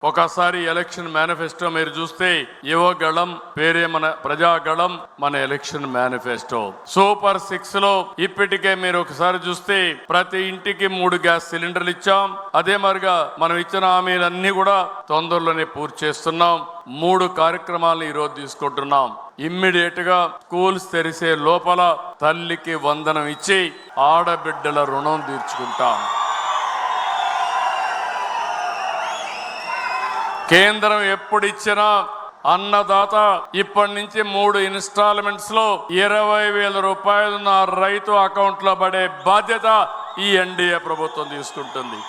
ఒకసారి election manifesto మీరు చూస్తే యువగళం పేరే మన ప్రజాగళం, మన ఎలక్షన్ మేనిఫెస్టో. సూపర్ 6 లో ఇప్పటికే మీరు ఒకసారి చూస్తే ప్రతి ఇంటికి 3 గ్యాస్ సిలిండర్లు ఇచ్చాం. అదే మరిగా మనం ఇచ్చిన హామీలన్నీ కూడా తొందరలోనే పూర్తి చేస్తున్నాం. 3 కార్యక్రమాలను ఈ రోజు తీసుకుంటున్నాం. ఇమ్మీడియట్ గా స్కూల్స్ తెరిసే లోపల తల్లికి వందనం ఇచ్చి ఆడబిడ్డల రుణం తీర్చుకుంటాం. కేంద్రం ఎప్పుడు ఇచ్చినా అన్నదాత ఇప్పటి నుంచి 3 ఇన్స్టాల్మెంట్స్ లో 20,000 రూపాయలు నా రైతు అకౌంట్ లో పడే బాధ్యత ఈ ఎన్డీఏ ప్రభుత్వం తీసుకుంటుంది.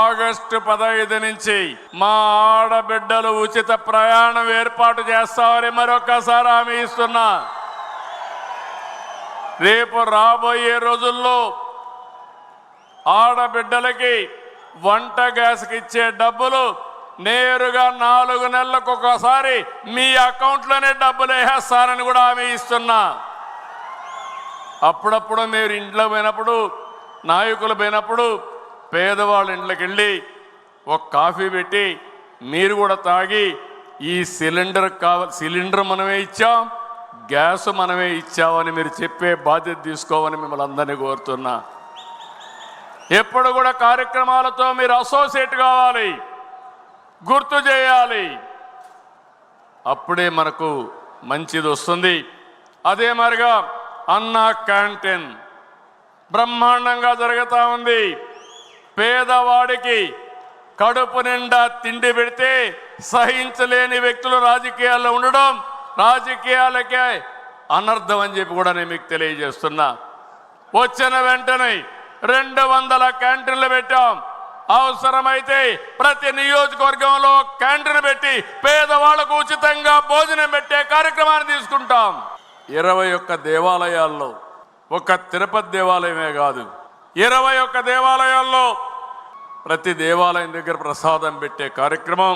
ఆగస్టు 15 నుంచి మా ఆడబిడ్డలు ఉచిత ప్రయాణం ఏర్పాటు చేస్తామని మరొకసారి హామీ ఇస్తున్నా. రేపు రాబోయే రోజుల్లో ఆడబిడ్డలకి వంట గ్యాస్కి ఇచ్చే డబ్బులు నేరుగా 4 నెలలకు ఒకసారి మీ అకౌంట్లోనే డబ్బులు వేసేస్తానని కూడా హామీ ఇస్తున్నా. అప్పుడప్పుడు మీరు ఇంట్లో పోయినప్పుడు, నాయకులు పోయినప్పుడు పేదవాళ్ళ ఇంట్లోకి వెళ్ళి ఒక కాఫీ పెట్టి మీరు కూడా తాగి ఈ సిలిండర్ మనమే ఇచ్చాం, గ్యాస్ మనమే ఇచ్చామని మీరు చెప్పే బాధ్యత తీసుకోమని మిమ్మల్ని అందరినీ కోరుతున్నా. ఎప్పుడు కూడా కార్యక్రమాలతో మీరు అసోసియేట్ కావాలి, గుర్తు చేయాలి. అప్పుడే మనకు మంచిది వస్తుంది. అదే మరిగా అన్న క్యాంటీన్ బ్రహ్మాండంగా జరుగుతూ ఉంది. పేదవాడికి కడుపు నిండా తిండి పెడితే సహించలేని వ్యక్తులు రాజకీయాల్లో ఉండడం రాజకీయాలకే అనర్థం అని చెప్పి కూడా నేను మీకు తెలియజేస్తున్నా. వచ్చిన వెంటనే 200 క్యాంటీన్లు పెట్టాం. అవసరమైతే ప్రతి నియోజకవర్గంలో క్యాంటీన్ పెట్టి పేదవాళ్లకు ఉచితంగా భోజనం పెట్టే కార్యక్రమాన్ని తీసుకుంటాం. 21 దేవాలయాల్లో, ఒక తిరుపతి దేవాలయమే కాదు, 21 దేవాలయాల్లో ప్రతి దేవాలయం దగ్గర ప్రసాదం పెట్టే కార్యక్రమం,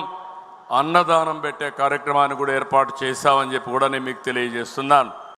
అన్నదానం పెట్టే కార్యక్రమాన్ని కూడా ఏర్పాటు చేశామని చెప్పి కూడా నేను మీకు తెలియజేస్తున్నాను.